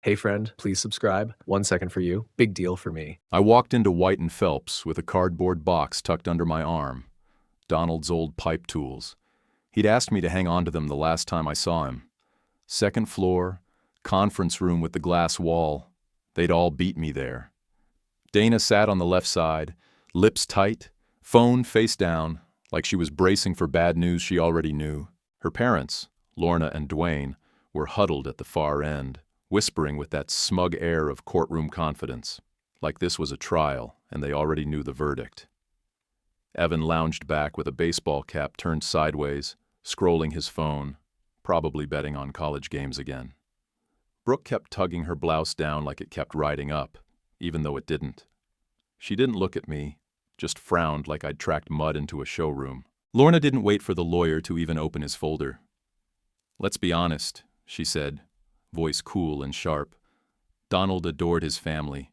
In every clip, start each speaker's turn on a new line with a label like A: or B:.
A: Hey friend, please subscribe. 1 second for you. Big deal for me.
B: I walked into White and Phelps with a cardboard box tucked under my arm. Donald's old pipe tools. He'd asked me to hang on to them the last time I saw him. Second floor, conference room with the glass wall. They'd all beat me there. Dana sat on the left side, lips tight, phone face down, like she was bracing for bad news she already knew. Her parents, Lorna and Dwayne, were huddled at the far end, whispering with that smug air of courtroom confidence, like this was a trial and they already knew the verdict. Evan lounged back with a baseball cap turned sideways, scrolling his phone, probably betting on college games again. Brooke kept tugging her blouse down like it kept riding up, even though it didn't. She didn't look at me, just frowned like I'd tracked mud into a showroom. Lorna didn't wait for the lawyer to even open his folder. "Let's be honest," she said, voice cool and sharp. "Donald adored his family.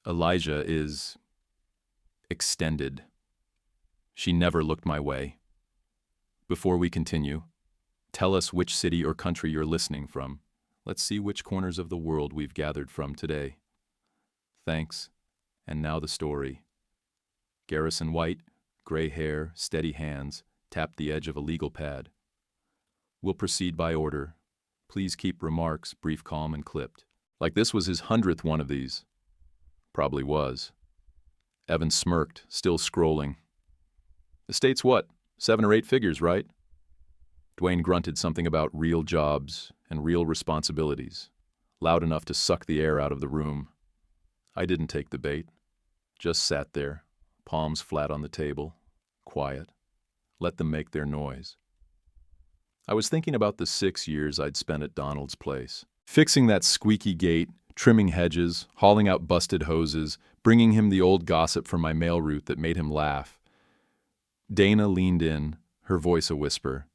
B: Elijah is extended." She never looked my way. "Before we continue, tell us which city or country you're listening from. Let's see which corners of the world we've gathered from today." "Thanks. And now the story." Garrison White, gray hair, steady hands, tapped the edge of a legal pad. "We'll proceed by order. Please keep remarks brief, calm, and clipped." Like this was his 100th one of these. Probably was. Evan smirked, still scrolling. "Estate's what? 7 or 8 figures, right?" Dwayne grunted something about real jobs and real responsibilities, loud enough to suck the air out of the room. I didn't take the bait. Just sat there, palms flat on the table, quiet. Let them make their noise. I was thinking about the 6 years I'd spent at Donald's place. Fixing that squeaky gate, trimming hedges, hauling out busted hoses, bringing him the old gossip from my mail route that made him laugh. Dana leaned in, her voice a whisper.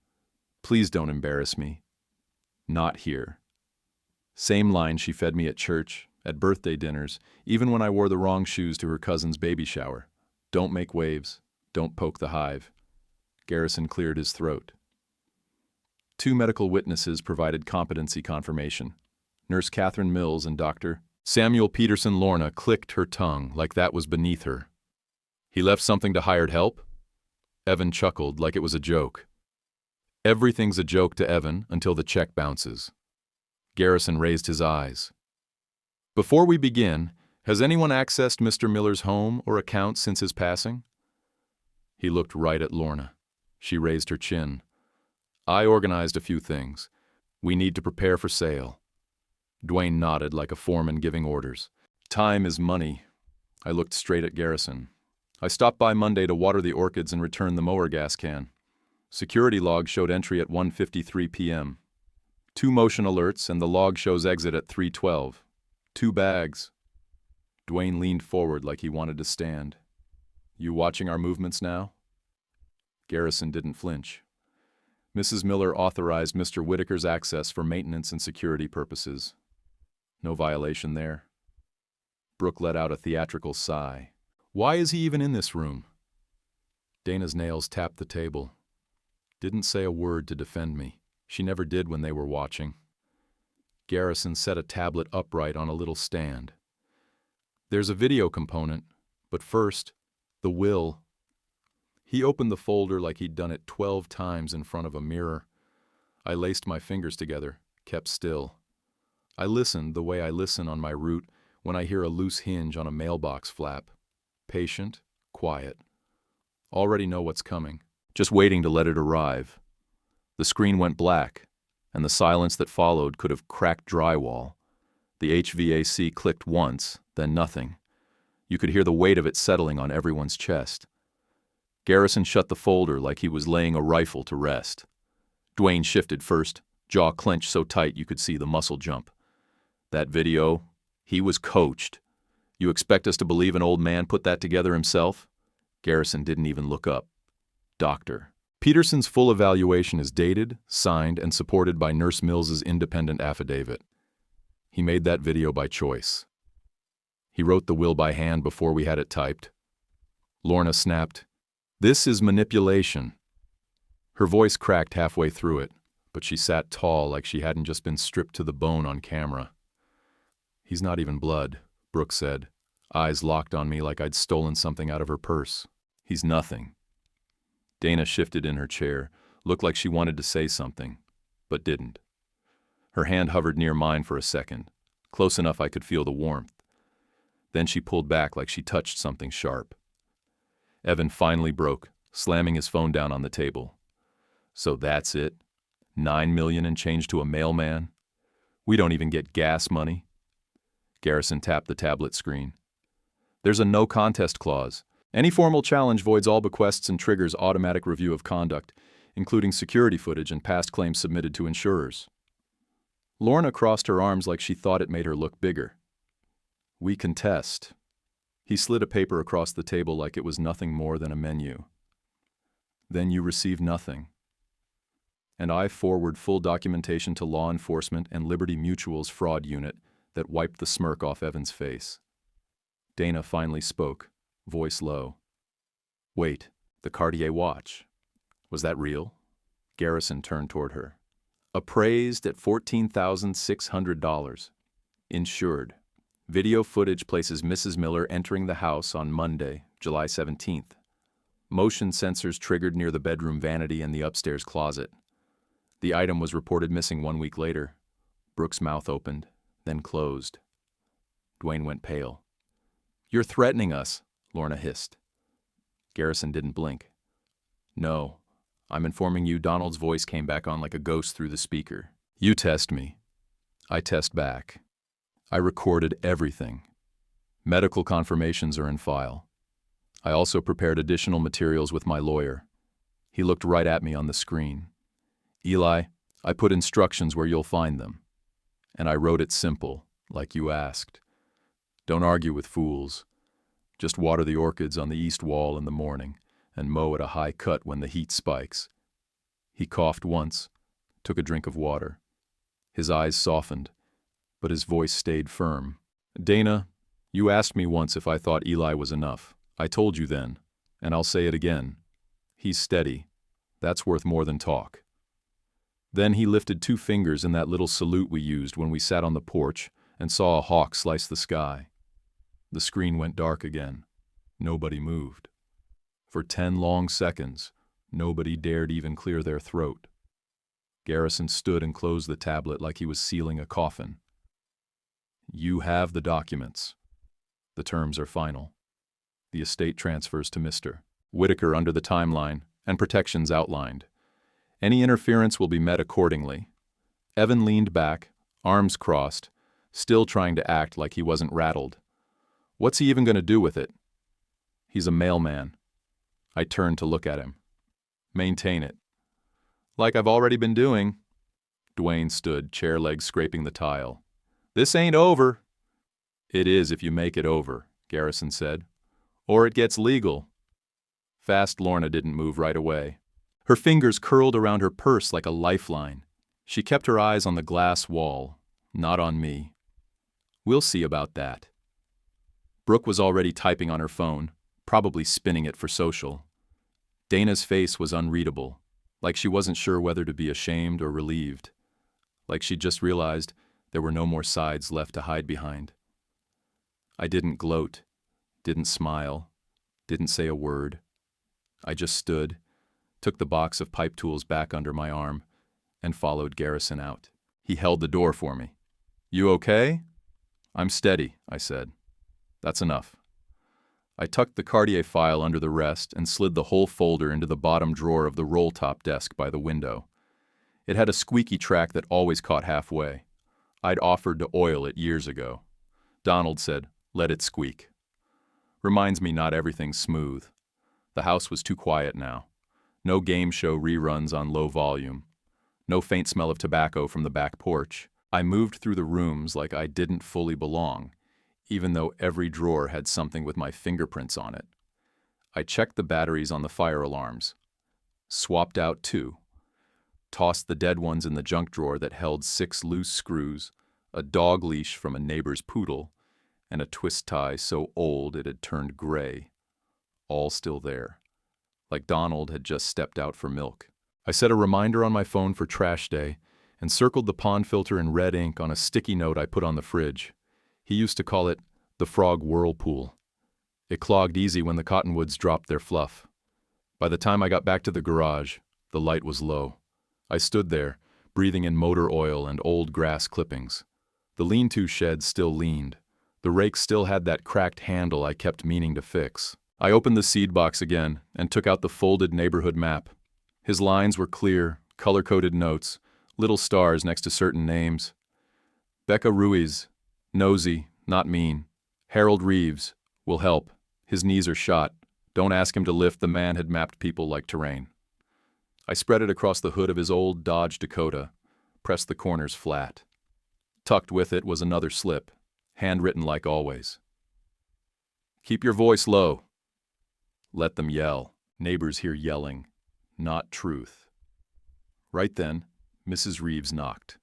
B: "Please don't embarrass me. Not here." Same line she fed me at church, at birthday dinners, even when I wore the wrong shoes to her cousin's baby shower. "Don't make waves. Don't poke the hive." Garrison cleared his throat. 2 medical witnesses provided competency confirmation. Nurse Catherine Mills and Dr. Samuel Peterson. Lorna clicked her tongue like that was beneath her. "He left something to hired help?" Evan chuckled like it was a joke. Everything's a joke to Evan until the check bounces. Garrison raised his eyes. "Before we begin, has anyone accessed Mr. Miller's home or account since his passing?" He looked right at Lorna. She raised her chin. "I organized a few things. We need to prepare for sale." Dwayne nodded like a foreman giving orders. "Time is money." I looked straight at Garrison. "I stopped by Monday to water the orchids and return the mower gas can. Security log showed entry at 1:53 p.m. 2 motion alerts and the log shows exit at 3:12. 2 bags. Dwayne leaned forward like he wanted to stand. "You watching our movements now?" Garrison didn't flinch. "Mrs. Miller authorized Mr. Whitaker's access for maintenance and security purposes. No violation there." Brooke let out a theatrical sigh. "Why is he even in this room?" Dana's nails tapped the table. Didn't say a word to defend me. She never did when they were watching. Garrison set a tablet upright on a little stand. "There's a video component, but first, the will." He opened the folder like he'd done it 12 times in front of a mirror. I laced my fingers together, kept still. I listened the way I listen on my route when I hear a loose hinge on a mailbox flap. Patient, quiet. Already know what's coming, just waiting to let it arrive. The screen went black, and the silence that followed could have cracked drywall. The HVAC clicked once, then nothing. You could hear the weight of it settling on everyone's chest. Garrison shut the folder like he was laying a rifle to rest. Dwayne shifted first, jaw clenched so tight you could see the muscle jump. "That video, he was coached. You expect us to believe an old man put that together himself?" Garrison didn't even look up. "Doctor. Peterson's full evaluation is dated, signed, and supported by Nurse Mills's independent affidavit. He made that video by choice. He wrote the will by hand before we had it typed." Lorna snapped, "This is manipulation." Her voice cracked halfway through it, but she sat tall like she hadn't just been stripped to the bone on camera. He's not even blood, Brooke said, eyes locked on me like I'd stolen something out of her purse. He's nothing. Dana shifted in her chair, looked like she wanted to say something, but didn't. Her hand hovered near mine for a second, close enough I could feel the warmth. Then she pulled back like she touched something sharp. Evan finally broke, slamming his phone down on the table. So that's it? $9 million and change to a mailman? We don't even get gas money? Garrison tapped the tablet screen. There's a no contest clause. Any formal challenge voids all bequests and triggers automatic review of conduct, including security footage and past claims submitted to insurers. Lorna crossed her arms like she thought it made her look bigger. We contest. He slid a paper across the table like it was nothing more than a menu. Then you receive nothing. And I forward full documentation to law enforcement and Liberty Mutual's fraud unit that wiped the smirk off Evan's face. Dana finally spoke, voice low. Wait, the Cartier watch. Was that real? Garrison turned toward her. Appraised at $14,600. Insured. Video footage places Mrs. Miller entering the house on Monday, July 17th. Motion sensors triggered near the bedroom vanity and the upstairs closet. The item was reported missing 1 week later. Brooke's mouth opened, then closed. Dwayne went pale. You're threatening us, Lorna hissed. Garrison didn't blink. No, I'm informing you Donald's voice came back on like a ghost through the speaker. You test me. I test back. I recorded everything. Medical confirmations are in file. I also prepared additional materials with my lawyer. He looked right at me on the screen. Eli, I put instructions where you'll find them. And I wrote it simple, like you asked. Don't argue with fools. Just water the orchids on the east wall in the morning and mow at a high cut when the heat spikes. He coughed once, took a drink of water. His eyes softened, but his voice stayed firm. Dana, you asked me once if I thought Eli was enough. I told you then, and I'll say it again. He's steady. That's worth more than talk. Then he lifted 2 fingers in that little salute we used when we sat on the porch and saw a hawk slice the sky. The screen went dark again. Nobody moved. For 10 long seconds, nobody dared even clear their throat. Garrison stood and closed the tablet like he was sealing a coffin. You have the documents. The terms are final. The estate transfers to Mr. Whitaker under the timeline and protections outlined. Any interference will be met accordingly. Evan leaned back, arms crossed, still trying to act like he wasn't rattled. What's he even going to do with it? He's a mailman. I turned to look at him. Maintain it. Like I've already been doing. Dwayne stood, chair legs scraping the tile. This ain't over. It is if you make it over, Garrison said. Or it gets legal. Fast Lorna didn't move right away. Her fingers curled around her purse like a lifeline. She kept her eyes on the glass wall, not on me. We'll see about that. Brooke was already typing on her phone, probably spinning it for social. Dana's face was unreadable, like she wasn't sure whether to be ashamed or relieved, like she'd just realized there were no more sides left to hide behind. I didn't gloat, didn't smile, didn't say a word. I just stood, took the box of pipe tools back under my arm, and followed Garrison out. He held the door for me. You okay? I'm steady, I said. That's enough. I tucked the Cartier file under the rest and slid the whole folder into the bottom drawer of the roll-top desk by the window. It had a squeaky track that always caught halfway. I'd offered to oil it years ago. Donald said, let it squeak. Reminds me not everything's smooth. The house was too quiet now. No game show reruns on low volume. No faint smell of tobacco from the back porch. I moved through the rooms like I didn't fully belong, even though every drawer had something with my fingerprints on it. I checked the batteries on the fire alarms. Swapped out 2. Tossed the dead ones in the junk drawer that held 6 loose screws, a dog leash from a neighbor's poodle, and a twist tie so old it had turned gray. All still there, like Donald had just stepped out for milk. I set a reminder on my phone for trash day and circled the pond filter in red ink on a sticky note I put on the fridge. He used to call it the frog whirlpool. It clogged easy when the cottonwoods dropped their fluff. By the time I got back to the garage, the light was low. I stood there, breathing in motor oil and old grass clippings. The lean-to shed still leaned. The rake still had that cracked handle I kept meaning to fix. I opened the seed box again and took out the folded neighborhood map. His lines were clear, color-coded notes, little stars next to certain names. Becca Ruiz, nosy, not mean. Harold Reeves, will help. His knees are shot. Don't ask him to lift. The man had mapped people like terrain. I spread it across the hood of his old Dodge Dakota, pressed the corners flat. Tucked with it was another slip, handwritten like always. Keep your voice low. Let them yell. Neighbors hear yelling, not truth. Right then, Mrs. Reeves knocked.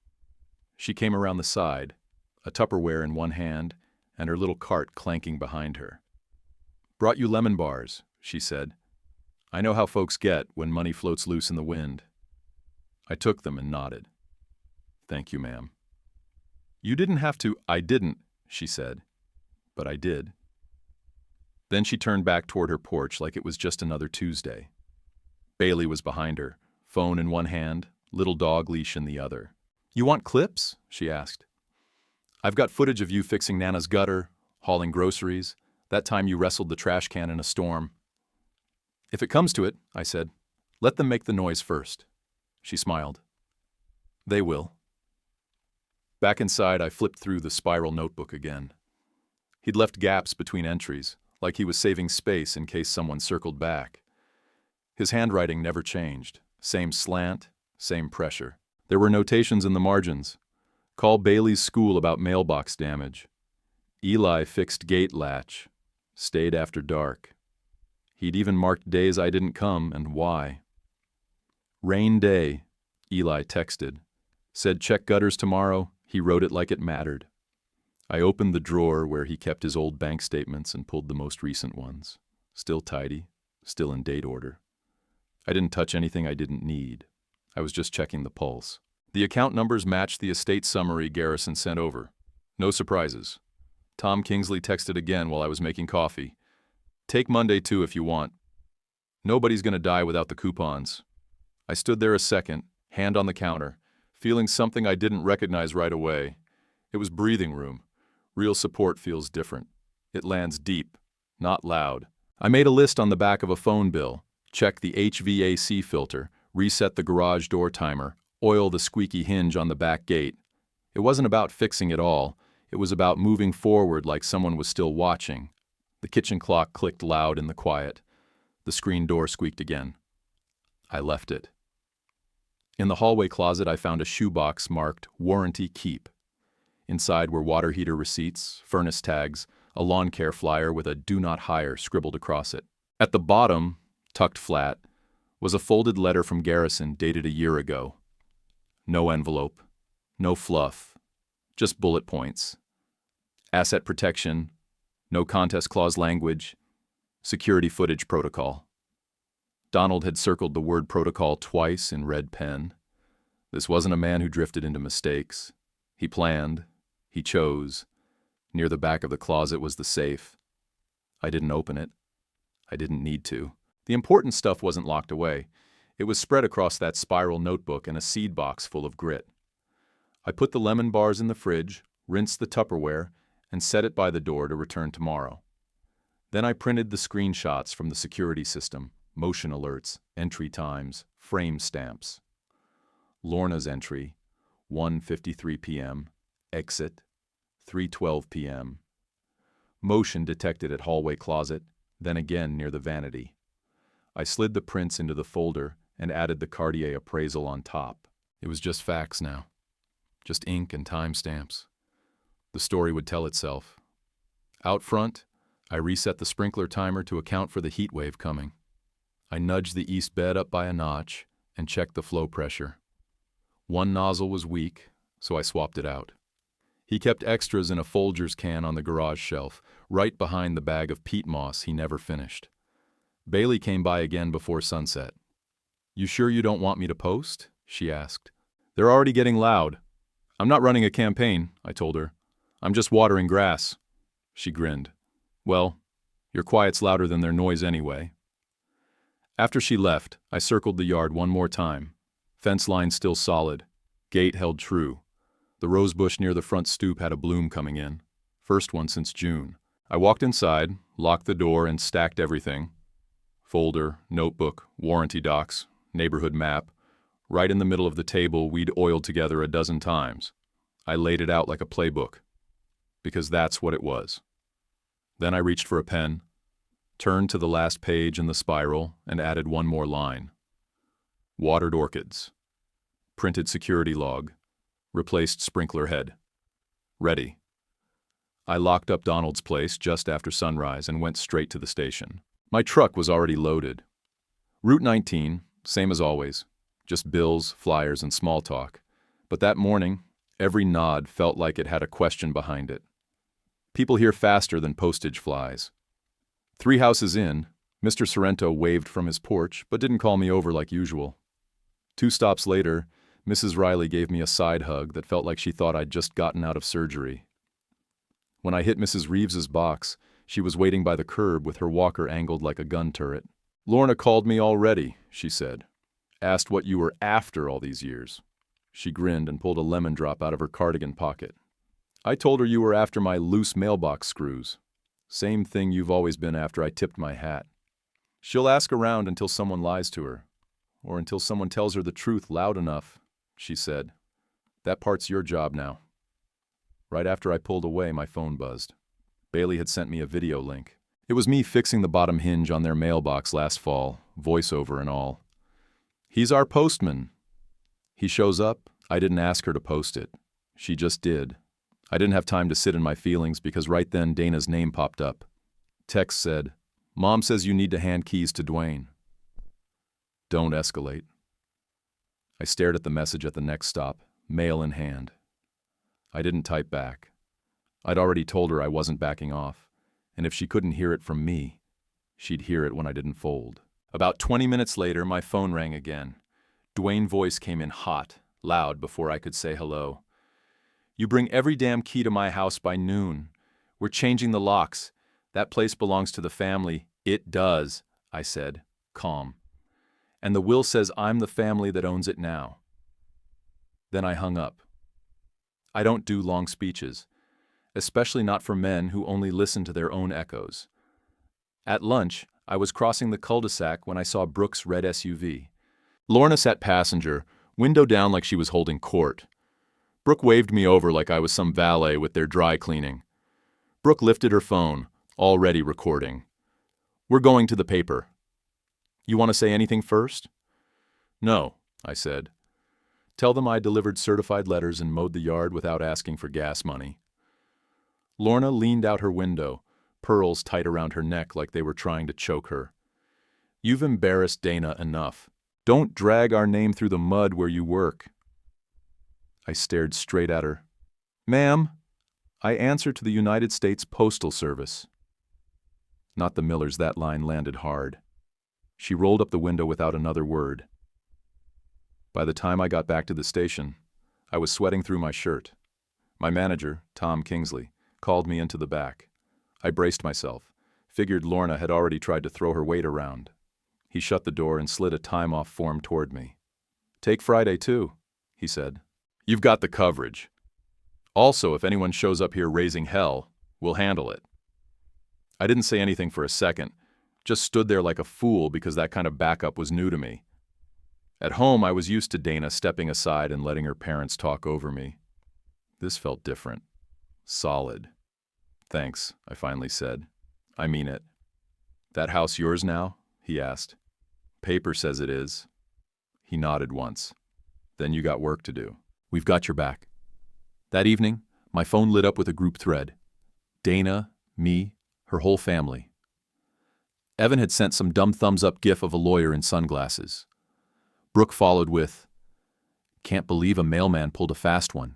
B: She came around the side, a Tupperware in one hand and her little cart clanking behind her. Brought you lemon bars, she said. I know how folks get when money floats loose in the wind. I took them and nodded. Thank you, ma'am. You didn't have to. I didn't, she said. But I did. Then she turned back toward her porch like it was just another Tuesday. Bailey was behind her, phone in one hand, little dog leash in the other. You want clips? She asked. I've got footage of you fixing Nana's gutter, hauling groceries, that time you wrestled the trash can in a storm. If it comes to it, I said, let them make the noise first. She smiled. They will. Back inside, I flipped through the spiral notebook again. He'd left gaps between entries, like he was saving space in case someone circled back. His handwriting never changed. Same slant, same pressure. There were notations in the margins. Call Bailey's school about mailbox damage. Eli fixed gate latch. Stayed after dark. He'd even marked days I didn't come and why. Rain day, Eli texted. Said check gutters tomorrow. He wrote it like it mattered. I opened the drawer where he kept his old bank statements and pulled the most recent ones. Still tidy, still in date order. I didn't touch anything I didn't need. I was just checking the pulse. The account numbers matched the estate summary Garrison sent over. No surprises. Tom Kingsley texted again while I was making coffee. Take Monday too if you want. Nobody's gonna die without the coupons. I stood there a second, hand on the counter, feeling something I didn't recognize right away. It was breathing room. Real support feels different. It lands deep, not loud. I made a list on the back of a phone bill, check the HVAC filter, reset the garage door timer, oil the squeaky hinge on the back gate. It wasn't about fixing it all. It was about moving forward like someone was still watching. The kitchen clock clicked loud in the quiet. The screen door squeaked again. I left it. In the hallway closet, I found a shoebox marked Warranty Keep. Inside were water heater receipts, furnace tags, a lawn care flyer with a Do Not Hire scribbled across it. At the bottom, tucked flat, was a folded letter from Garrison dated a year ago. No envelope, no fluff, just bullet points. Asset protection, no contest clause language, security footage protocol. Donald had circled the word protocol twice in red pen. This wasn't a man who drifted into mistakes. He planned. He chose. Near the back of the closet was the safe. I didn't open it. I didn't need to. The important stuff wasn't locked away. It was spread across that spiral notebook in a seed box full of grit. I put the lemon bars in the fridge, rinsed the Tupperware, and set it by the door to return tomorrow. Then I printed the screenshots from the security system, motion alerts, entry times, frame stamps. Lorna's entry, 1:53 p.m., exit, 3:12 p.m. Motion detected at hallway closet, then again near the vanity. I slid the prints into the folder and added the Cartier appraisal on top. It was just facts now. Just ink and timestamps. The story would tell itself. Out front, I reset the sprinkler timer to account for the heat wave coming. I nudged the east bed up by a notch and checked the flow pressure. One nozzle was weak, so I swapped it out. He kept extras in a Folgers can on the garage shelf, right behind the bag of peat moss he never finished. Bailey came by again before sunset. You sure you don't want me to post? She asked. They're already getting loud. I'm not running a campaign, I told her. I'm just watering grass. She grinned. Well, your quiet's louder than their noise anyway. After she left, I circled the yard one more time. Fence line still solid. Gate held true. The rose bush near the front stoop had a bloom coming in. First one since June. I walked inside, locked the door, and stacked everything. Folder, notebook, warranty docs, neighborhood map. Right in the middle of the table we'd oiled together a dozen times. I laid it out like a playbook. Because that's what it was. Then I reached for a pen, turned to the last page in the spiral, and added one more line. Watered orchids. Printed security log. Replaced sprinkler head. Ready. I locked up Donald's place just after sunrise and went straight to the station. My truck was already loaded. Route 19, same as always. Just bills, flyers, and small talk. But that morning, every nod felt like it had a question behind it. People hear faster than postage flies. 3 houses in, Mr. Sorrento waved from his porch, but didn't call me over like usual. 2 stops later, Mrs. Riley gave me a side hug that felt like she thought I'd just gotten out of surgery. When I hit Mrs. Reeves's box, she was waiting by the curb with her walker angled like a gun turret. Lorna called me already, she said. Asked what you were after all these years. She grinned and pulled a lemon drop out of her cardigan pocket. I told her you were after my loose mailbox screws. Same thing you've always been after I tipped my hat. She'll ask around until someone lies to her. Or until someone tells her the truth loud enough, she said. That part's your job now. Right after I pulled away, my phone buzzed. Bailey had sent me a video link. It was me fixing the bottom hinge on their mailbox last fall, voiceover and all. He's our postman. He shows up. I didn't ask her to post it. She just did. I didn't have time to sit in my feelings because right then Dana's name popped up. Text said, Mom says you need to hand keys to Dwayne. Don't escalate. I stared at the message at the next stop, mail in hand. I didn't type back. I'd already told her I wasn't backing off, and if she couldn't hear it from me, she'd hear it when I didn't fold. About 20 minutes later, my phone rang again. Dwayne's voice came in hot, loud before I could say hello. You bring every damn key to my house by noon. We're changing the locks. That place belongs to the family. It does, I said, calm. And the will says I'm the family that owns it now. Then I hung up. I don't do long speeches, especially not for men who only listen to their own echoes. At lunch, I was crossing the cul-de-sac when I saw Brooke's red SUV. Lorna sat passenger, window down like she was holding court. Brooke waved me over like I was some valet with their dry cleaning. Brooke lifted her phone, already recording. We're going to the paper. You want to say anything first? No, I said. Tell them I delivered certified letters and mowed the yard without asking for gas money. Lorna leaned out her window, pearls tight around her neck like they were trying to choke her. You've embarrassed Dana enough. Don't drag our name through the mud where you work. I stared straight at her. Ma'am, I answer to the United States Postal Service. Not the Millers, that line landed hard. She rolled up the window without another word. By the time I got back to the station, I was sweating through my shirt. My manager, Tom Kingsley, called me into the back. I braced myself, figured Lorna had already tried to throw her weight around. He shut the door and slid a time-off form toward me. Take Friday, too, he said. You've got the coverage. Also, if anyone shows up here raising hell, we'll handle it. I didn't say anything for a second, just stood there like a fool because that kind of backup was new to me. At home, I was used to Dana stepping aside and letting her parents talk over me. This felt different. Solid. Thanks, I finally said. I mean it. That house yours now? He asked. Paper says it is. He nodded once. Then you got work to do. We've got your back. That evening, my phone lit up with a group thread. Dana, me, her whole family. Evan had sent some dumb thumbs-up gif of a lawyer in sunglasses. Brooke followed with, can't believe a mailman pulled a fast one.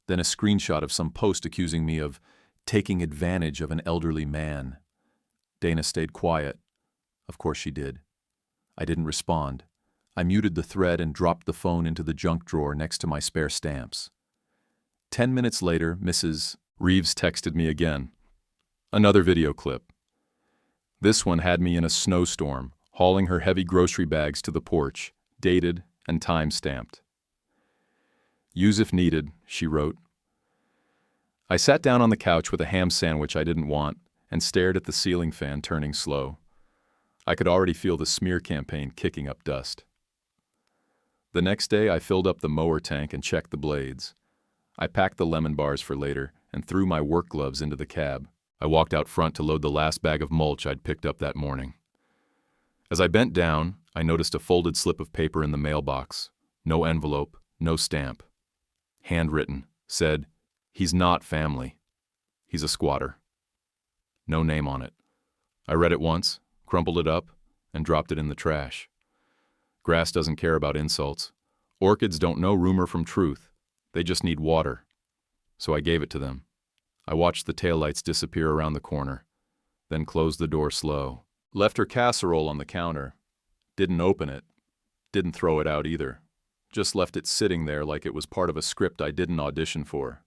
B: Then a screenshot of some post accusing me of taking advantage of an elderly man. Dana stayed quiet. Of course she did. I didn't respond. I muted the thread and dropped the phone into the junk drawer next to my spare stamps. 10 minutes later, Mrs. Reeves texted me again. Another video clip. This one had me in a snowstorm, hauling her heavy grocery bags to the porch, dated and time-stamped. "Use if needed," she wrote. I sat down on the couch with a ham sandwich I didn't want and stared at the ceiling fan turning slow. I could already feel the smear campaign kicking up dust. The next day, I filled up the mower tank and checked the blades. I packed the lemon bars for later and threw my work gloves into the cab. I walked out front to load the last bag of mulch I'd picked up that morning. As I bent down, I noticed a folded slip of paper in the mailbox. No envelope, no stamp. Handwritten, said, "He's not family. He's a squatter." No name on it. I read it once, crumpled it up, and dropped it in the trash. Grass doesn't care about insults. Orchids don't know rumor from truth. They just need water. So I gave it to them. I watched the taillights disappear around the corner, then closed the door slow. Left her casserole on the counter. Didn't open it. Didn't throw it out either. Just left it sitting there like it was part of a script I didn't audition for.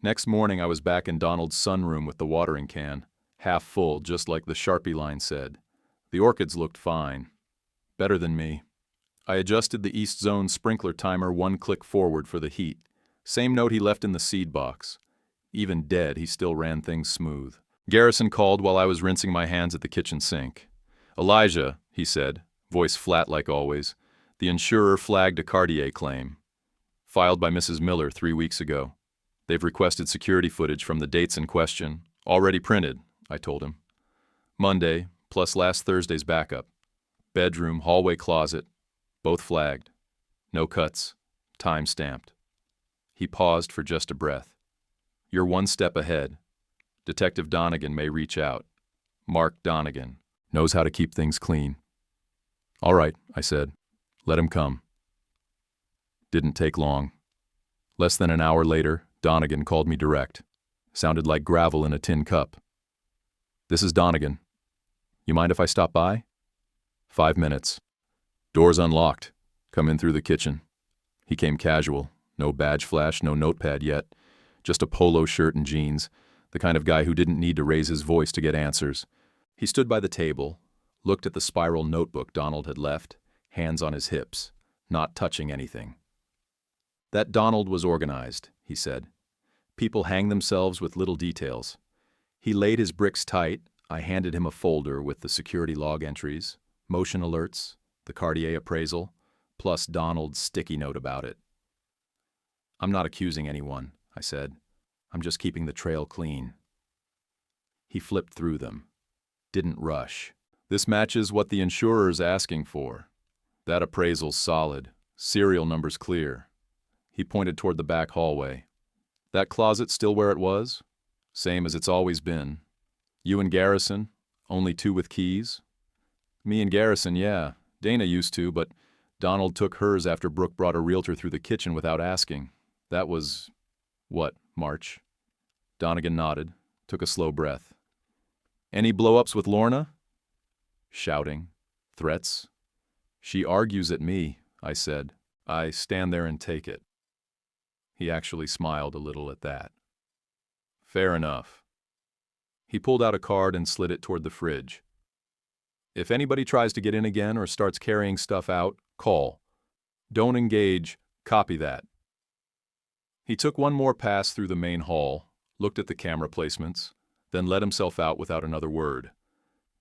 B: Next morning I was back in Donald's sunroom with the watering can, half full just like the Sharpie line said. The orchids looked fine. Better than me. I adjusted the East Zone sprinkler timer 1 click forward for the heat. Same note he left in the seed box. Even dead, he still ran things smooth. Garrison called while I was rinsing my hands at the kitchen sink. "Elijah," he said, voice flat like always, "the insurer flagged a Cartier claim. Filed by Mrs. Miller 3 weeks ago. They've requested security footage from the dates in question. Already printed," I told him. "Monday, plus last Thursday's backup. Bedroom, hallway closet, both flagged. No cuts, time stamped." He paused for just a breath. "You're 1 step ahead. Detective Donegan may reach out. Mark Donegan. Knows how to keep things clean." "All right," I said. "Let him come." Didn't take long. Less than an hour later, Donegan called me direct. Sounded like gravel in a tin cup. "This is Donegan. You mind if I stop by?" 5 minutes. "Door's unlocked. Come in through the kitchen." He came casual. No badge flash, no notepad yet. Just a polo shirt and jeans. The kind of guy who didn't need to raise his voice to get answers. He stood by the table, looked at the spiral notebook Donald had left, hands on his hips, not touching anything. "That Donald was organized," he said. "People hang themselves with little details." He laid his bricks tight. I handed him a folder with the security log entries, motion alerts, the Cartier appraisal, plus Donald's sticky note about it. "I'm not accusing anyone," I said. "I'm just keeping the trail clean." He flipped through them. Didn't rush. "This matches what the insurer's asking for. That appraisal's solid. Serial number's clear." He pointed toward the back hallway. "That closet still where it was? Same as it's always been. You and Garrison? Only 2 with keys?" "Me and Garrison, yeah. Dana used to, but Donald took hers after Brooke brought a realtor through the kitchen without asking. That was, March?" Donegan nodded, took a slow breath. "Any blow-ups with Lorna?" Shouting. Threats. "She argues at me," I said. "I stand there and take it." He actually smiled a little at that. "Fair enough." He pulled out a card and slid it toward the fridge. "If anybody tries to get in again or starts carrying stuff out, call. Don't engage, copy that." He took one more pass through the main hall, looked at the camera placements, then let himself out without another word.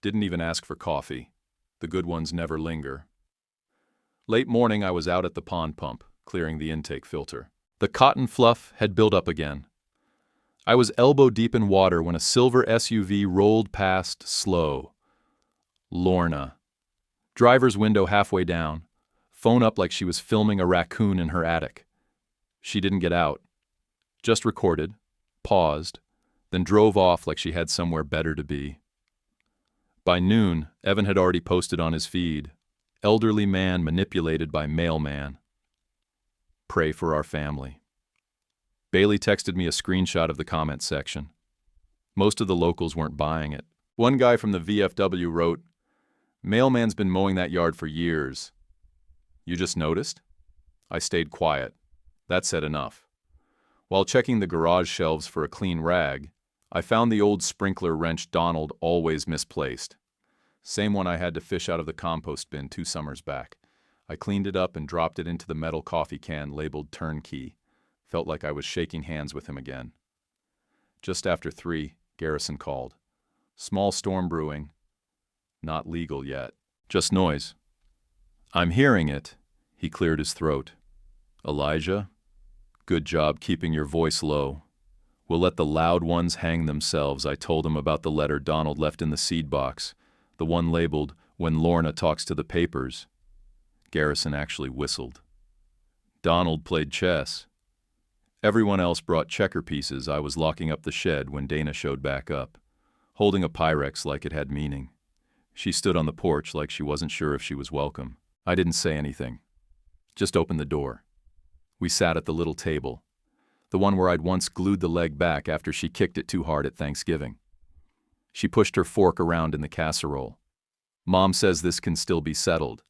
B: Didn't even ask for coffee. The good ones never linger. Late morning I was out at the pond pump, clearing the intake filter. The cotton fluff had built up again. I was elbow deep in water when a silver SUV rolled past slow. Lorna. Driver's window halfway down. Phone up like she was filming a raccoon in her attic. She didn't get out. Just recorded, paused, then drove off like she had somewhere better to be. By noon, Evan had already posted on his feed. Elderly man manipulated by mailman. Pray for our family. Bailey texted me a screenshot of the comment section. Most of the locals weren't buying it. One guy from the VFW wrote, "Mailman's been mowing that yard for years. You just noticed?" I stayed quiet. That said enough. While checking the garage shelves for a clean rag, I found the old sprinkler wrench Donald always misplaced. Same one I had to fish out of the compost bin 2 summers back. I cleaned it up and dropped it into the metal coffee can labeled turnkey. Felt like I was shaking hands with him again. Just after 3, Garrison called. Small storm brewing. Not legal yet. Just noise. I'm hearing it. He cleared his throat. Elijah? Good job keeping your voice low. We'll let the loud ones hang themselves. I told him about the letter Donald left in the seed box, the one labeled, When Lorna Talks to the Papers. Garrison actually whistled. Donald played chess. Everyone else brought checker pieces. I was locking up the shed when Dana showed back up, holding a Pyrex like it had meaning. She stood on the porch like she wasn't sure if she was welcome. I didn't say anything. Just opened the door. We sat at the little table, the one where I'd once glued the leg back after she kicked it too hard at Thanksgiving. She pushed her fork around in the casserole. Mom says this can still be settled.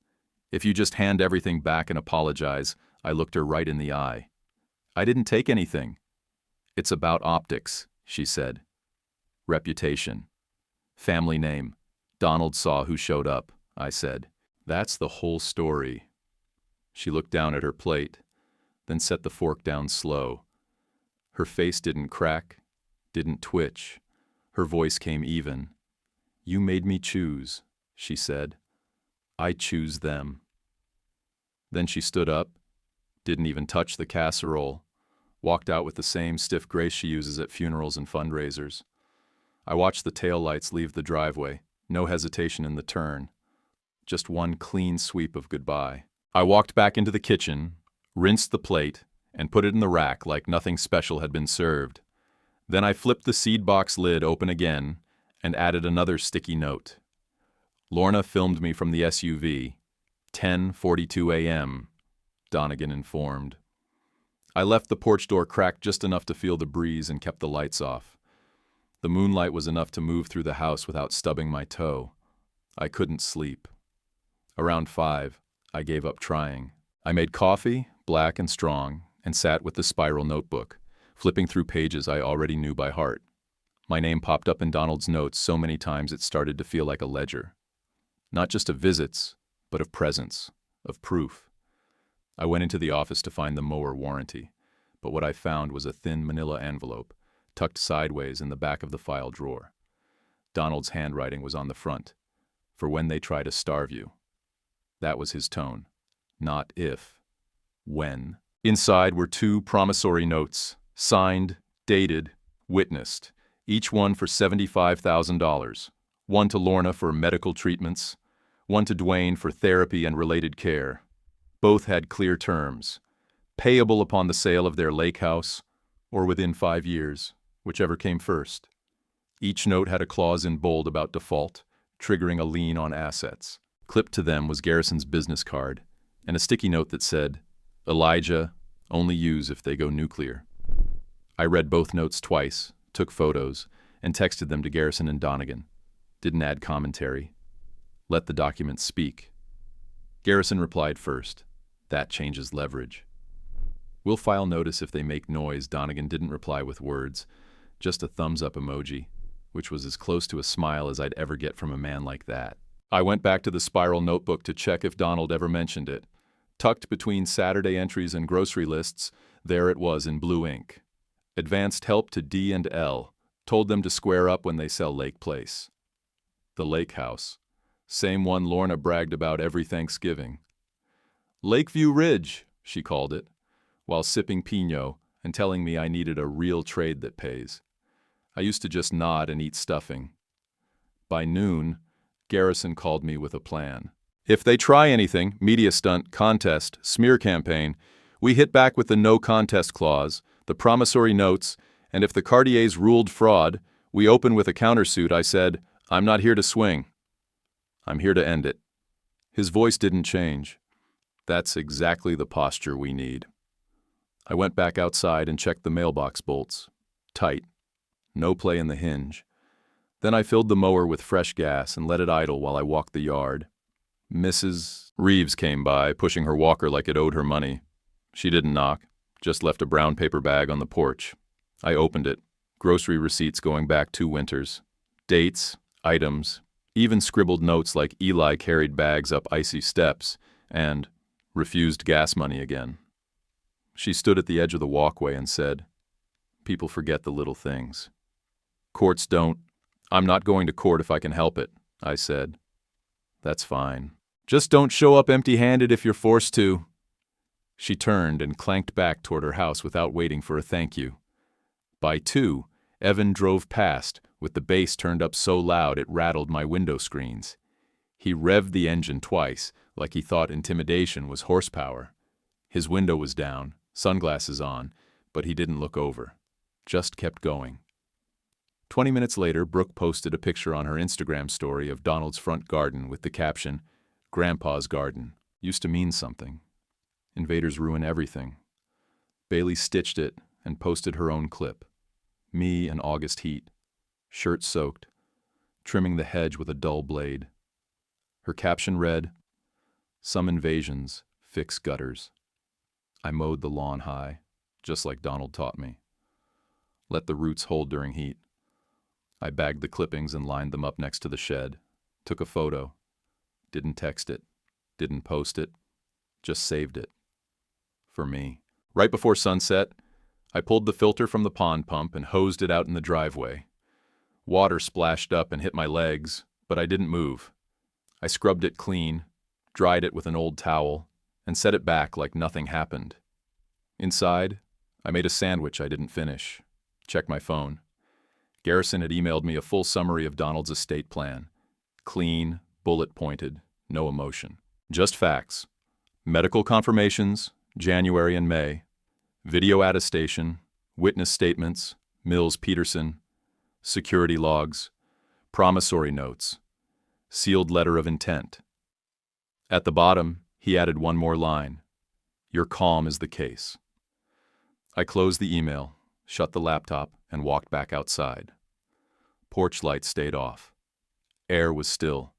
B: If you just hand everything back and apologize, I looked her right in the eye. I didn't take anything. It's about optics, she said. Reputation. Family name. Donald saw who showed up, I said. That's the whole story. She looked down at her plate, then set the fork down slow. Her face didn't crack, didn't twitch. Her voice came even. You made me choose, she said. I choose them. Then she stood up, didn't even touch the casserole, walked out with the same stiff grace she uses at funerals and fundraisers. I watched the taillights leave the driveway, no hesitation in the turn. Just one clean sweep of goodbye. I walked back into the kitchen, rinsed the plate, and put it in the rack like nothing special had been served. Then I flipped the seed box lid open again and added another sticky note. Lorna filmed me from the SUV. 10:42 a.m., Donegan informed. I left the porch door cracked just enough to feel the breeze and kept the lights off. The moonlight was enough to move through the house without stubbing my toe. I couldn't sleep. Around 5, I gave up trying. I made coffee, black and strong, and sat with the spiral notebook, flipping through pages I already knew by heart. My name popped up in Donald's notes so many times it started to feel like a ledger. Not just of visits, but of presence, of proof. I went into the office to find the mower warranty, but what I found was a thin manila envelope, tucked sideways in the back of the file drawer. Donald's handwriting was on the front, for when they try to starve you. That was his tone. Not if, when. Inside were 2 promissory notes, signed, dated, witnessed, each one for $75,000. One to Lorna for medical treatments, one to Dwayne for therapy and related care. Both had clear terms, payable upon the sale of their lake house or within 5 years, whichever came first. Each note had a clause in bold about default, triggering a lien on assets. Clipped to them was Garrison's business card and a sticky note that said, Elijah, only use if they go nuclear. I read both notes twice, took photos, and texted them to Garrison and Donegan. Didn't add commentary. Let the documents speak. Garrison replied first. That changes leverage. We'll file notice if they make noise. Donegan didn't reply with words, just a thumbs-up emoji, which was as close to a smile as I'd ever get from a man like that. I went back to the spiral notebook to check if Donald ever mentioned it. Tucked between Saturday entries and grocery lists, there it was in blue ink. Advanced help to D and L. Told them to square up when they sell Lake Place. The lake house. Same one Lorna bragged about every Thanksgiving. Lakeview Ridge, she called it, while sipping Pinot and telling me I needed a real trade that pays. I used to just nod and eat stuffing. By noon, Garrison called me with a plan. If they try anything, media stunt, contest, smear campaign, we hit back with the no contest clause, the promissory notes, and if the Cartiers ruled fraud, we open with a countersuit. I said, I'm not here to swing. I'm here to end it. His voice didn't change. That's exactly the posture we need. I went back outside and checked the mailbox bolts. Tight. No play in the hinge. Then I filled the mower with fresh gas and let it idle while I walked the yard. Mrs. Reeves came by, pushing her walker like it owed her money. She didn't knock. Just left a brown paper bag on the porch. I opened it. Grocery receipts going back 2 winters. Dates, items, even scribbled notes like Eli carried bags up icy steps and refused gas money again. She stood at the edge of the walkway and said, "People forget the little things." "Courts don't. I'm not going to court if I can help it," I said. "That's fine. Just don't show up empty-handed if you're forced to." She turned and clanked back toward her house without waiting for a thank you. By 2, Evan drove past, with the bass turned up so loud it rattled my window screens. He revved the engine twice, like he thought intimidation was horsepower. His window was down, sunglasses on, but he didn't look over. Just kept going. 20 minutes later, Brooke posted a picture on her Instagram story of Donald's front garden with the caption, "Grandpa's garden. Used to mean something. Invaders ruin everything." Bailey stitched it and posted her own clip. Me in August heat, shirt soaked, trimming the hedge with a dull blade. Her caption read, "Some invasions fix gutters. I mowed the lawn high, just like Donald taught me. Let the roots hold during heat." I bagged the clippings and lined them up next to the shed. Took a photo. Didn't text it. Didn't post it. Just saved it. For me. Right before sunset, I pulled the filter from the pond pump and hosed it out in the driveway. Water splashed up and hit my legs, but I didn't move. I scrubbed it clean, dried it with an old towel, and set it back like nothing happened. Inside, I made a sandwich I didn't finish. Checked my phone. Garrison had emailed me a full summary of Donald's estate plan. Clean, bullet-pointed, no emotion. Just facts. Medical confirmations, January and May. Video attestation, witness statements, Mills-Peterson, security logs, promissory notes, sealed letter of intent. At the bottom, he added one more line. "Your calm is the case." I closed the email, shut the laptop, and walked back outside. Porch light stayed off. Air was still,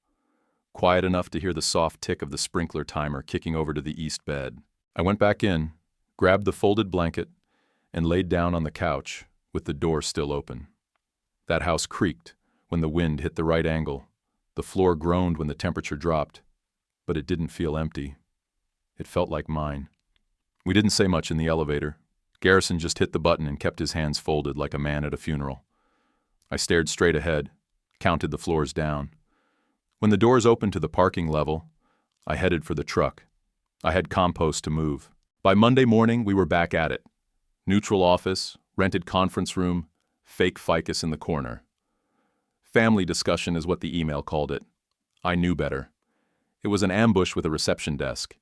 B: quiet enough to hear the soft tick of the sprinkler timer kicking over to the east bed. I went back in, grabbed the folded blanket, and laid down on the couch with the door still open. That house creaked when the wind hit the right angle. The floor groaned when the temperature dropped, but it didn't feel empty. It felt like mine. We didn't say much in the elevator. Garrison just hit the button and kept his hands folded like a man at a funeral. I stared straight ahead, counted the floors down. When the doors opened to the parking level, I headed for the truck. I had compost to move. By Monday morning, we were back at it. Neutral office, rented conference room, fake ficus in the corner. Family discussion is what the email called it. I knew better. It was an ambush with a reception desk.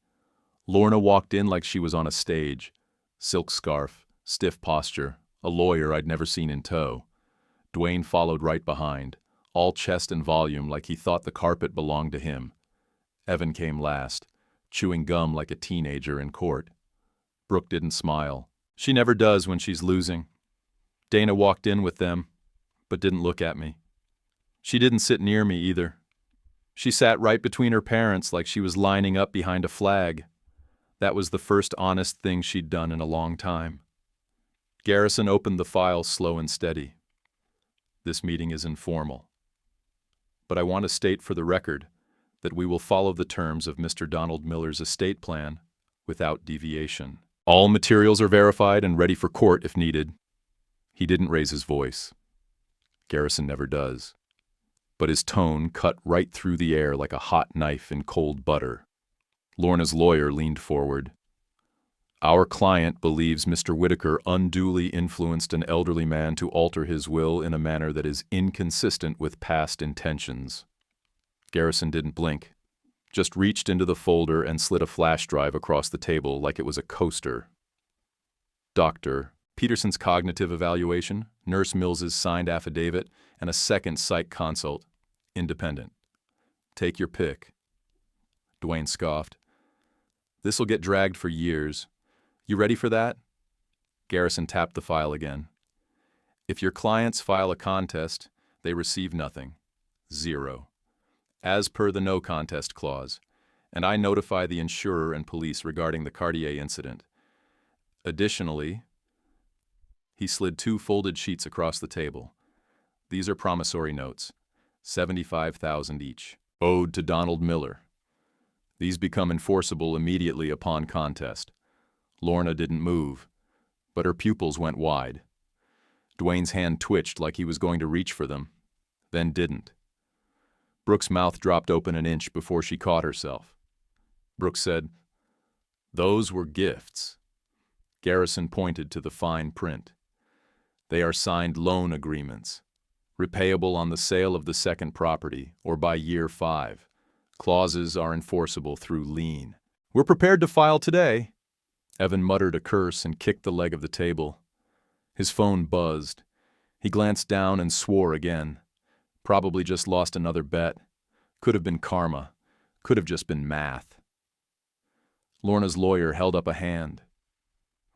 B: Lorna walked in like she was on a stage. Silk scarf, stiff posture, a lawyer I'd never seen in tow. Dwayne followed right behind, all chest and volume like he thought the carpet belonged to him. Evan came last, chewing gum like a teenager in court. Brooke didn't smile. She never does when she's losing. Dana walked in with them, but didn't look at me. She didn't sit near me either. She sat right between her parents like she was lining up behind a flag. That was the first honest thing she'd done in a long time. Garrison opened the file slow and steady. "This meeting is informal. But I want to state for the record that we will follow the terms of Mr. Donald Miller's estate plan without deviation. All materials are verified and ready for court if needed." He didn't raise his voice. Garrison never does. But his tone cut right through the air like a hot knife in cold butter. Lorna's lawyer leaned forward. "Our client believes Mr. Whitaker unduly influenced an elderly man to alter his will in a manner that is inconsistent with past intentions." Garrison didn't blink, just reached into the folder and slid a flash drive across the table like it was a coaster. Dr. Peterson's cognitive evaluation, Nurse Mills's signed affidavit, and a second psych consult. Independent. Take your pick. Dwayne scoffed. "This'll get dragged for years. You ready for that?" Garrison tapped the file again. "If your clients file a contest, they receive nothing. 0. As per the no contest clause, and I notify the insurer and police regarding the Cartier incident. Additionally, he slid 2 folded sheets across the table. These are promissory notes, $75,000 each, owed to Donald Miller. These become enforceable immediately upon contest. Lorna didn't move, but her pupils went wide. Dwayne's hand twitched like he was going to reach for them, then didn't. Brooke's mouth dropped open an inch before she caught herself. Brooke said, "Those were gifts." Garrison pointed to the fine print. "They are signed loan agreements, repayable on the sale of the second property or by year 5. Clauses are enforceable through lien." "We're prepared to file today." Evan muttered a curse and kicked the leg of the table. His phone buzzed. He glanced down and swore again. Probably just lost another bet. Could have been karma. Could have just been math. Lorna's lawyer held up a hand.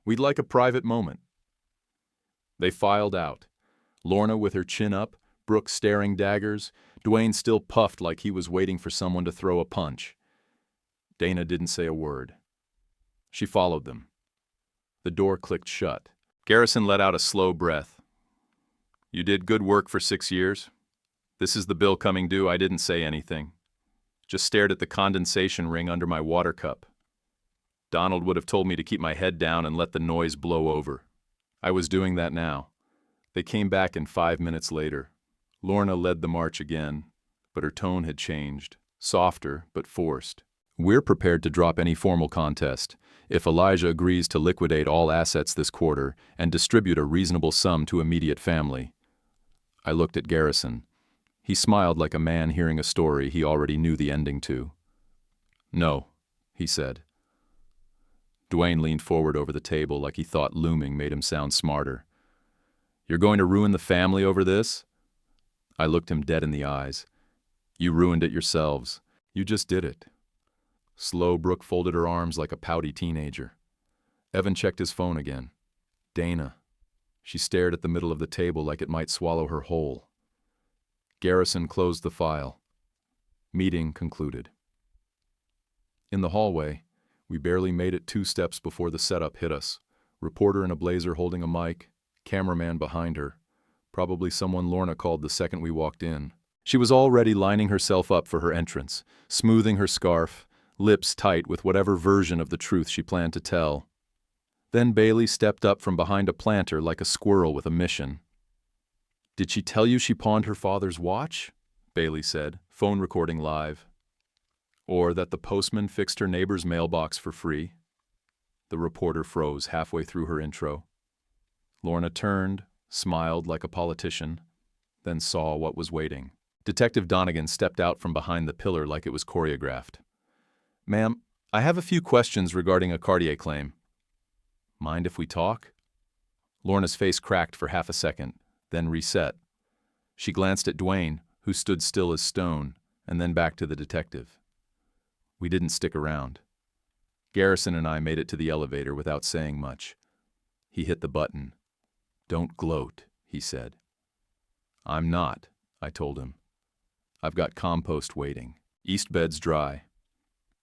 B: "We'd like a private moment." They filed out. Lorna with her chin up, Brooke staring daggers, Dwayne still puffed like he was waiting for someone to throw a punch. Dana didn't say a word. She followed them. The door clicked shut. Garrison let out a slow breath. "You did good work for 6 years. This is the bill coming due. I didn't say anything. Just stared at the condensation ring under my water cup. Donald would have told me to keep my head down and let the noise blow over. I was doing that now." They came back in 5 minutes later. Lorna led the march again, but her tone had changed, softer but forced. "We're prepared to drop any formal contest if Elijah agrees to liquidate all assets this quarter and distribute a reasonable sum to immediate family." I looked at Garrison. He smiled like a man hearing a story he already knew the ending to. "No," he said. Dwayne leaned forward over the table like he thought looming made him sound smarter. "You're going to ruin the family over this?" I looked him dead in the eyes. "You ruined it yourselves. You just did it." Slow, Brooke folded her arms like a pouty teenager. Evan checked his phone again. Dana. She stared at the middle of the table like it might swallow her whole. Garrison closed the file. Meeting concluded. In the hallway, we barely made it 2 steps before the setup hit us. Reporter in a blazer holding a mic, cameraman behind her. Probably someone Lorna called the second we walked in. She was already lining herself up for her entrance, smoothing her scarf, lips tight with whatever version of the truth she planned to tell. Then Bailey stepped up from behind a planter like a squirrel with a mission. "Did she tell you she pawned her father's watch?" Bailey said, phone recording live. "Or that the postman fixed her neighbor's mailbox for free?" The reporter froze halfway through her intro. Lorna turned, smiled like a politician, then saw what was waiting. Detective Donegan stepped out from behind the pillar like it was choreographed. "Ma'am, I have a few questions regarding a Cartier claim." "Mind if we talk?" Lorna's face cracked for half a second, then reset. She glanced at Dwayne, who stood still as stone, and then back to the detective. We didn't stick around. Garrison and I made it to the elevator without saying much. He hit the button. "Don't gloat," he said. "I'm not," I told him. "I've got compost waiting. East bed's dry."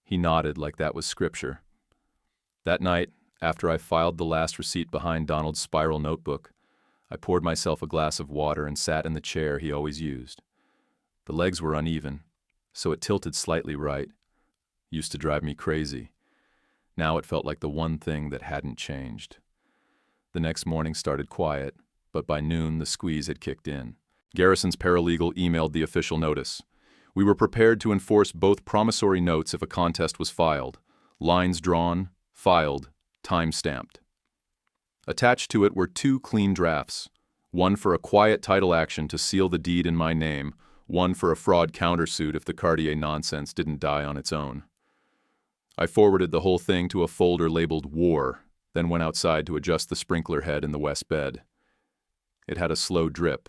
B: He nodded like that was scripture. That night, after I filed the last receipt behind Donald's spiral notebook, I poured myself a glass of water and sat in the chair he always used. The legs were uneven, so it tilted slightly right. Used to drive me crazy. Now it felt like the one thing that hadn't changed. The next morning started quiet, but by noon the squeeze had kicked in. Garrison's paralegal emailed the official notice. We were prepared to enforce both promissory notes if a contest was filed. Lines drawn, filed, time-stamped. Attached to it were 2 clean drafts, one for a quiet title action to seal the deed in my name, one for a fraud countersuit if the Cartier nonsense didn't die on its own. I forwarded the whole thing to a folder labeled War, then went outside to adjust the sprinkler head in the west bed. It had a slow drip.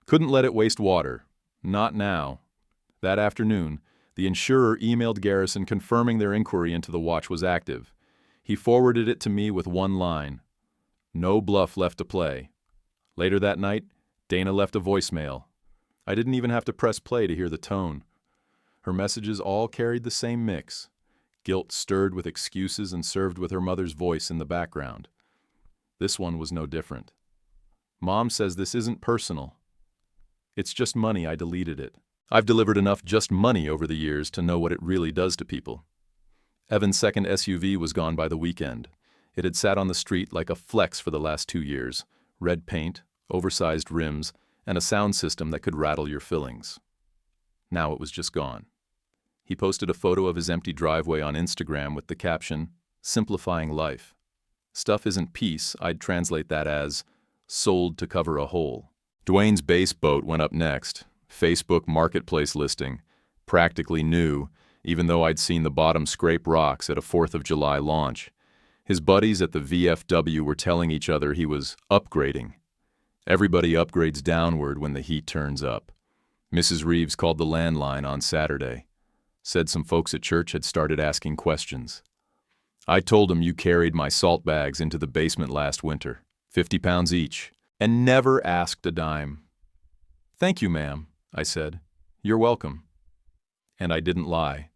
B: Couldn't let it waste water. Not now. That afternoon, the insurer emailed Garrison confirming their inquiry into the watch was active. He forwarded it to me with one line. No bluff left to play. Later that night, Dana left a voicemail. I didn't even have to press play to hear the tone. Her messages all carried the same mix. guilt stirred with excuses and served with her mother's voice in the background. This one was no different. Mom says this isn't personal. It's just money, I deleted it. I've delivered enough just money over the years to know what it really does to people. Evan's second SUV was gone by the weekend. It had sat on the street like a flex for the last 2 years. Red paint, oversized rims, and a sound system that could rattle your fillings. Now it was just gone. He posted a photo of his empty driveway on Instagram with the caption, "Simplifying life." Stuff isn't peace, I'd translate that as, sold to cover a hole. Dwayne's base boat went up next. Facebook Marketplace listing. Practically new, even though I'd seen the bottom scrape rocks at a 4th of July launch. His buddies at the VFW were telling each other he was upgrading. Everybody upgrades downward when the heat turns up. Mrs. Reeves called the landline on Saturday. Said some folks at church had started asking questions. I told them you carried my salt bags into the basement last winter, 50 pounds each, and never asked a dime. "Thank you, ma'am," I said. "You're welcome." And I didn't lie.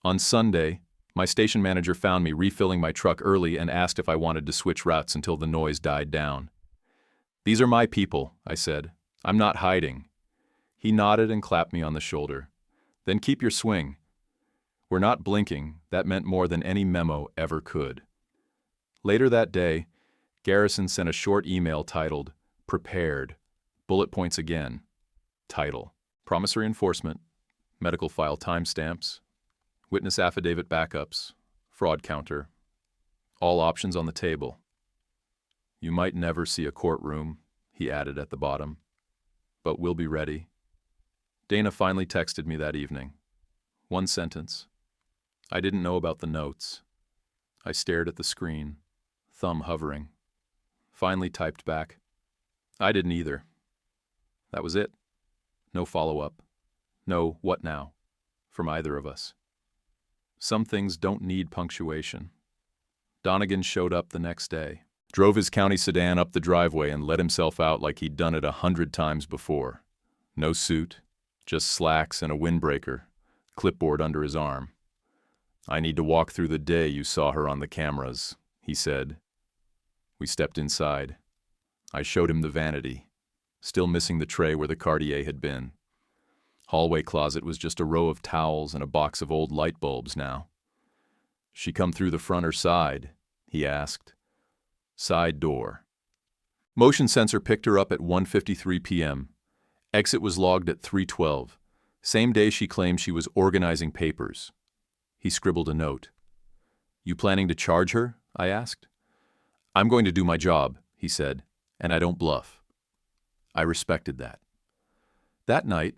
B: On Sunday, my station manager found me refilling my truck early and asked if I wanted to switch routes until the noise died down. "These are my people," I said. "I'm not hiding." He nodded and clapped me on the shoulder. "Then keep your swing." We're not blinking. That meant more than any memo ever could. Later that day, Garrison sent a short email titled, "Prepared," bullet points again. Title: Promissory enforcement, medical file timestamps, witness affidavit backups, fraud counter, all options on the table. "You might never see a courtroom," he added at the bottom, "but we'll be ready." Dana finally texted me that evening. One sentence. I didn't know about the notes. I stared at the screen, thumb hovering. Finally typed back, "I didn't either." That was it. No follow-up. No "what now?" from either of us. Some things don't need punctuation. Donegan showed up the next day, drove his county sedan up the driveway and let himself out like he'd done it 100 times before. No suit, just slacks and a windbreaker, clipboard under his arm. "I need to walk through the day you saw her on the cameras," he said. We stepped inside. I showed him the vanity, still missing the tray where the Cartier had been. Hallway closet was just a row of towels and a box of old light bulbs now. "She come through the front or side?" he asked. "Side door." Motion sensor picked her up at 1:53 p.m. Exit was logged at 3:12. Same day she claimed she was organizing papers. He scribbled a note. "You planning to charge her?" I asked. "I'm going to do my job," he said, "and I don't bluff." I respected that. That night,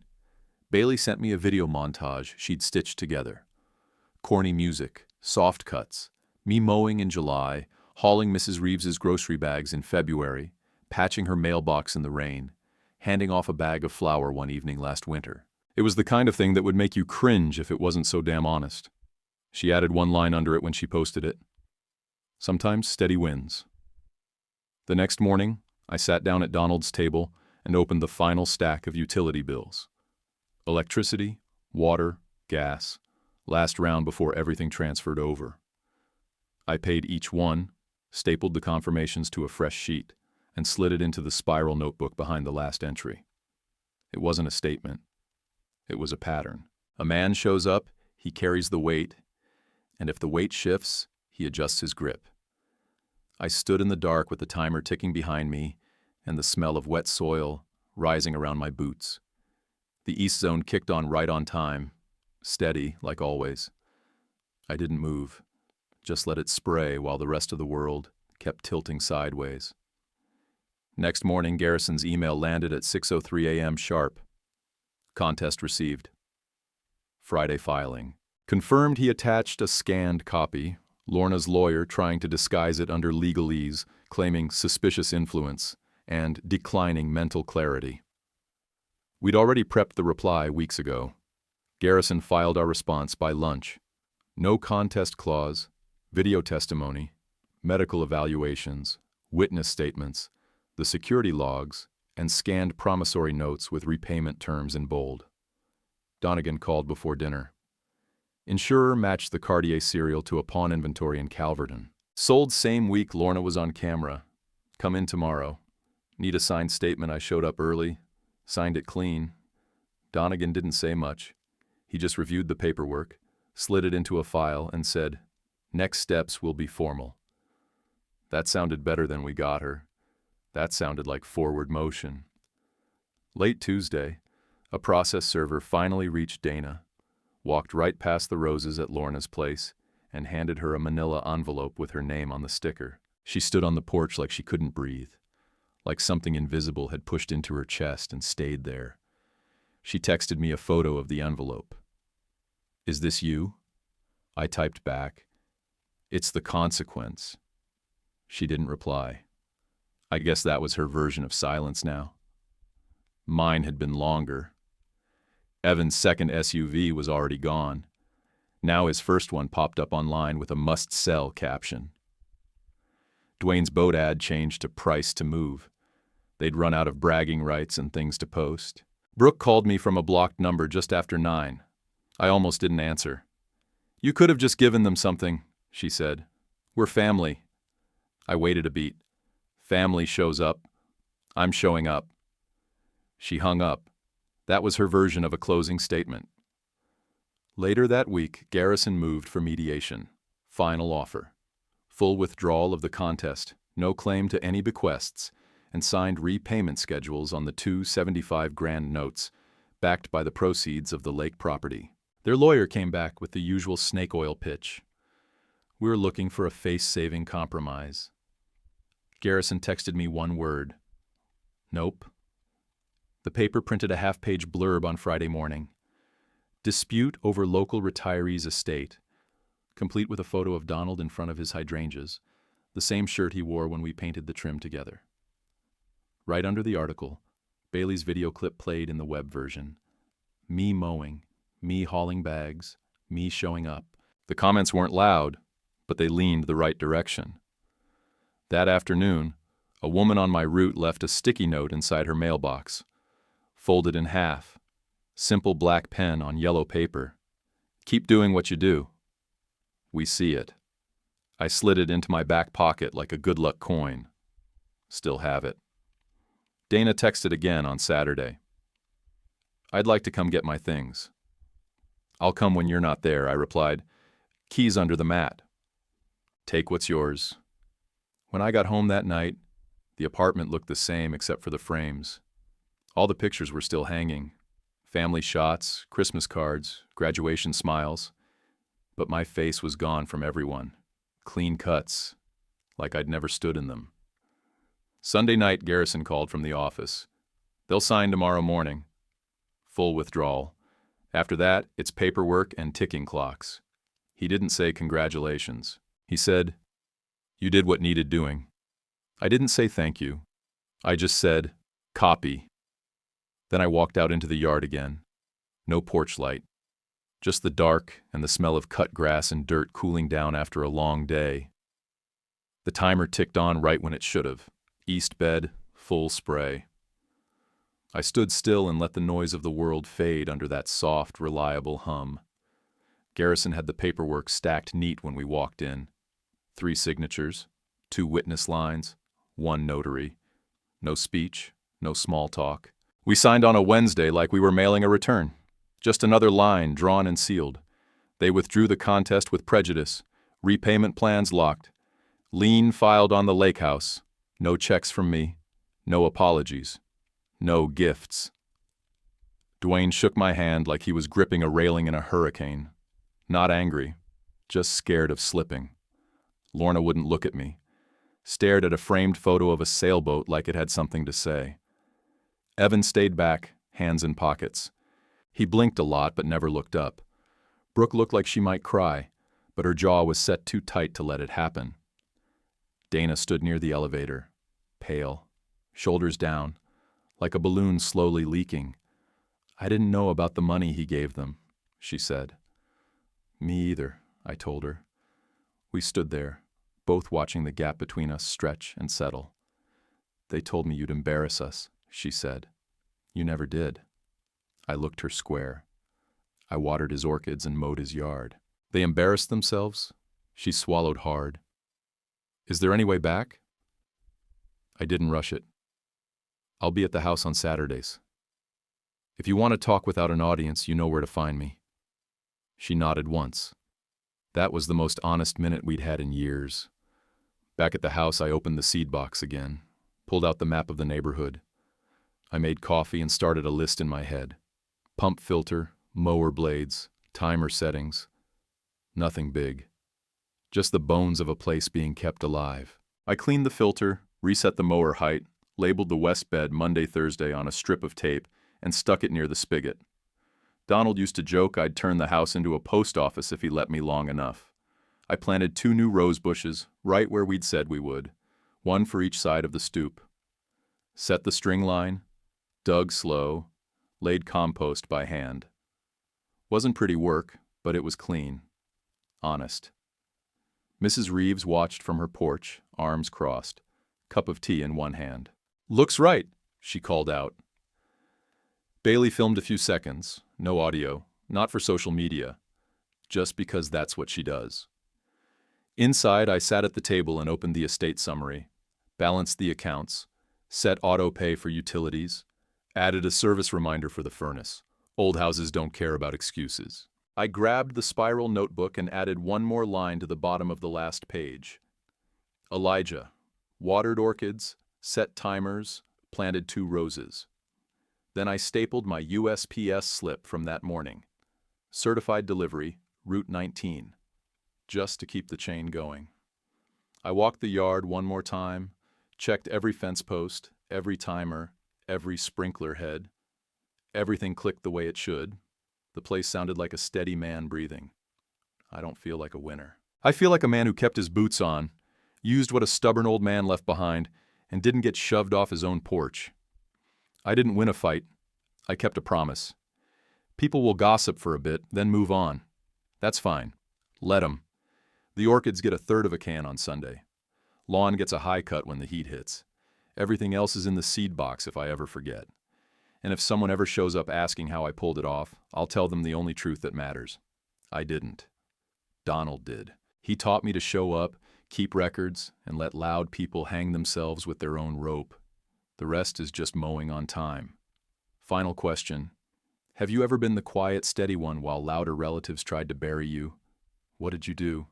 B: Bailey sent me a video montage she'd stitched together. Corny music, soft cuts, me mowing in July, hauling Mrs. Reeves's grocery bags in February, patching her mailbox in the rain, handing off a bag of flour one evening last winter. It was the kind of thing that would make you cringe if it wasn't so damn honest. She added one line under it when she posted it. "Sometimes steady wins." The next morning, I sat down at Donald's table and opened the final stack of utility bills. Electricity, water, gas, last round before everything transferred over. I paid each one, stapled the confirmations to a fresh sheet, and slid it into the spiral notebook behind the last entry. It wasn't a statement. It was a pattern. A man shows up, he carries the weight, and if the weight shifts, he adjusts his grip. I stood in the dark with the timer ticking behind me and the smell of wet soil rising around my boots. The east zone kicked on right on time, steady like always. I didn't move, just let it spray while the rest of the world kept tilting sideways. Next morning, Garrison's email landed at 6:03 a.m. sharp. Contest received. Friday filing. Confirmed he attached a scanned copy, Lorna's lawyer trying to disguise it under legalese, claiming suspicious influence and declining mental clarity. We'd already prepped the reply weeks ago. Garrison filed our response by lunch. No contest clause, video testimony, medical evaluations, witness statements, the security logs, and scanned promissory notes with repayment terms in bold. Donegan called before dinner. Insurer matched the Cartier serial to a pawn inventory in Calverton. Sold same week Lorna was on camera. Come in tomorrow. Need a signed statement. I showed up early. Signed it clean. Donegan didn't say much. He just reviewed the paperwork, slid it into a file, and said, "Next steps will be formal." That sounded better than "we got her." That sounded like forward motion. Late Tuesday, a process server finally reached Dana, walked right past the roses at Lorna's place, and handed her a manila envelope with her name on the sticker. She stood on the porch like she couldn't breathe, like something invisible had pushed into her chest and stayed there. She texted me a photo of the envelope. "Is this you?" I typed back, "It's the consequence." She didn't reply. I guess that was her version of silence now. Mine had been longer. Evan's second SUV was already gone. Now his first one popped up online with a must-sell caption. Dwayne's boat ad changed to price to move. They'd run out of bragging rights and things to post. Brooke called me from a blocked number just after 9. I almost didn't answer. "You could have just given them something," she said. "We're family." I waited a beat. Family shows up. I'm showing up. She hung up. That was her version of a closing statement. Later that week, Garrison moved for mediation. Final offer. Full withdrawal of the contest, no claim to any bequests, and signed repayment schedules on the two $75,000 notes, backed by the proceeds of the lake property. Their lawyer came back with the usual snake oil pitch. "We were looking for a face-saving compromise." Garrison texted me one word. "Nope." The paper printed a half-page blurb on Friday morning. Dispute over local retiree's estate, complete with a photo of Donald in front of his hydrangeas, the same shirt he wore when we painted the trim together. Right under the article, Bailey's video clip played in the web version. Me mowing, me hauling bags, me showing up. The comments weren't loud, but they leaned the right direction. That afternoon, a woman on my route left a sticky note inside her mailbox. Folded in half. Simple black pen on yellow paper. "Keep doing what you do. We see it." I slid it into my back pocket like a good luck coin. Still have it. Dana texted again on Saturday. "I'd like to come get my things." "I'll come when you're not there," I replied. "Keys under the mat." "Take what's yours." When I got home that night, the apartment looked the same except for the frames. All the pictures were still hanging. Family shots, Christmas cards, graduation smiles. But my face was gone from everyone. Clean cuts, like I'd never stood in them. Sunday night, Garrison called from the office. "They'll sign tomorrow morning." Full withdrawal. After that, it's paperwork and ticking clocks. He didn't say congratulations. He said, "You did what needed doing." I didn't say thank you. I just said, "Copy." Then I walked out into the yard again. No porch light. Just the dark and the smell of cut grass and dirt cooling down after a long day. The timer ticked on right when it should have. East bed, full spray. I stood still and let the noise of the world fade under that soft, reliable hum. Garrison had the paperwork stacked neat when we walked in. 3 signatures, 2 witness lines, 1 notary. No speech, no small talk. We signed on a Wednesday like we were mailing a return. Just another line drawn and sealed. They withdrew the contest with prejudice. Repayment plans locked. Lien filed on the lake house. No checks from me. No apologies. No gifts. Dwayne shook my hand like he was gripping a railing in a hurricane. Not angry, just scared of slipping. Lorna wouldn't look at me. Stared at a framed photo of a sailboat like it had something to say. Evan stayed back, hands in pockets. He blinked a lot but never looked up. Brooke looked like she might cry, but her jaw was set too tight to let it happen. Dana stood near the elevator, pale, shoulders down, like a balloon slowly leaking. "I didn't know about the money he gave them," she said. "Me either," I told her. We stood there, both watching the gap between us stretch and settle. "They told me you'd embarrass us," she said. "You never did." I looked her square. I watered his orchids and mowed his yard. They embarrassed themselves. She swallowed hard. Is there any way back? I didn't rush it. I'll be at the house on Saturdays. If you want to talk without an audience, you know where to find me. She nodded once. That was the most honest minute we'd had in years. Back at the house, I opened the seed box again, pulled out the map of the neighborhood. I made coffee and started a list in my head. Pump filter, mower blades, timer settings. Nothing big. Just the bones of a place being kept alive. I cleaned the filter, reset the mower height, labeled the west bed Monday, Thursday on a strip of tape, and stuck it near the spigot. Donald used to joke I'd turn the house into a post office if he let me long enough. I planted 2 new rose bushes, right where we'd said we would, one for each side of the stoop. Set the string line, dug slow, laid compost by hand. Wasn't pretty work, but it was clean. Honest. Mrs. Reeves watched from her porch, arms crossed, cup of tea in one hand. "Looks right," she called out. Bailey filmed a few seconds, no audio, not for social media, just because that's what she does. Inside, I sat at the table and opened the estate summary, balanced the accounts, set auto pay for utilities, added a service reminder for the furnace. Old houses don't care about excuses. I grabbed the spiral notebook and added one more line to the bottom of the last page. Elijah, watered orchids, set timers, planted 2 roses. Then I stapled my USPS slip from that morning. Certified delivery, Route 19. Just to keep the chain going. I walked the yard one more time, checked every fence post, every timer, every sprinkler head. Everything clicked the way it should. The place sounded like a steady man breathing. I don't feel like a winner. I feel like a man who kept his boots on, used what a stubborn old man left behind, and didn't get shoved off his own porch. I didn't win a fight. I kept a promise. People will gossip for a bit, then move on. That's fine. Let 'em. The orchids get 1/3 of a can on Sunday. Lawn gets a high cut when the heat hits. Everything else is in the seed box if I ever forget. And if someone ever shows up asking how I pulled it off, I'll tell them the only truth that matters. I didn't. Donald did. He taught me to show up, keep records, and let loud people hang themselves with their own rope. The rest is just mowing on time. Final question. Have you ever been the quiet, steady one while louder relatives tried to bury you? What did you do?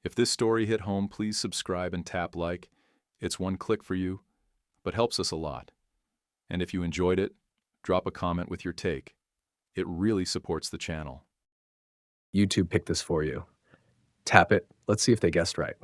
B: If this story hit home, please subscribe and tap like. It's one click for you, but helps us a lot. And if you enjoyed it, drop a comment with your take. It really supports the channel.
A: YouTube picked this for you. Tap it. Let's see if they guessed right.